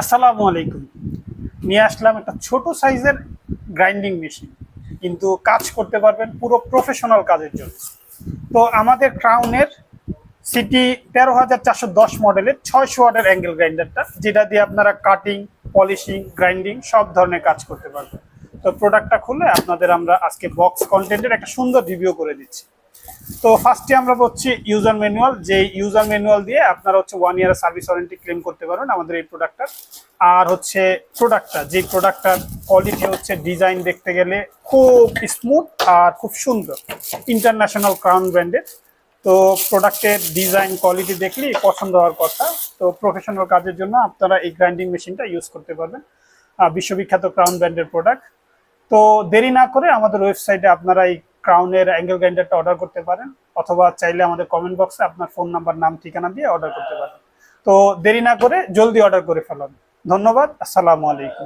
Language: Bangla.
আসসালামু আলাইকুম। নিয়ে আসলাম একটা ছোট সাইজের গ্রাইন্ডিং মেশিন, কিন্তু কাজ করতে পারবেন পুরো প্রফেশনাল কাজের জন্য। তো আমাদের ক্রাউনের সিটি ১৩,৪১০ মডেলের ৬০০ ওয়াটের অ্যাঙ্গেল গ্রাইন্ডারটা, যেটা দিয়ে আপনারা কাটিং, পলিশিং, গ্রাইন্ডিং সব ধরনের কাজ করতে পারবেন। তো প্রোডাক্টটা খুলে আপনাদের আমরা আজকে বক্স কন্টেন্টের একটা সুন্দর রিভিউ করে দিচ্ছি। তো ফার্স্টে আমরা বলছি ইউজার ম্যানুয়াল, যে ইউজার ম্যানুয়াল দিয়ে আপনারা হচ্ছে 1 ইয়ার সার্ভিস ওয়ারেন্টি ক্লেম করতে পারবেন আমাদের এই প্রোডাক্টটার। আর হচ্ছে প্রোডাক্টটা, যে প্রোডাক্টটার কোয়ালিটি হচ্ছে, ডিজাইন দেখতে গেলে খুব স্মুথ আর খুব সুন্দর, ইন্টারন্যাশনাল ক্রাউন ব্র্যান্ডের। তো প্রোডাক্টের ডিজাইন কোয়ালিটি দেখলেই পছন্দ হওয়ার কথা। তো প্রফেশনাল কাজের জন্য আপনারা এই গ্রাইন্ডিং মেশিনটা ইউজ করতে পারবেন, বিশ্ববিখ্যাত ক্রাউন ব্র্যান্ডের প্রোডাক্ট। তো দেরি না করে আমাদের ওয়েবসাইটে আপনারা এই ক্রাউনের অ্যাঙ্গেল গ্রাইন্ডারটা অর্ডার করতে পারেন, অথবা চাইলে আমাদের কমেন্ট বক্সে আপনার ফোন নাম্বার, নাম, ঠিকানা দিয়ে অর্ডার করতে পারেন। তো দেরি না করে জলদি অর্ডার করে ফেলুন। ধন্যবাদ। আসসালামু আলাইকুম।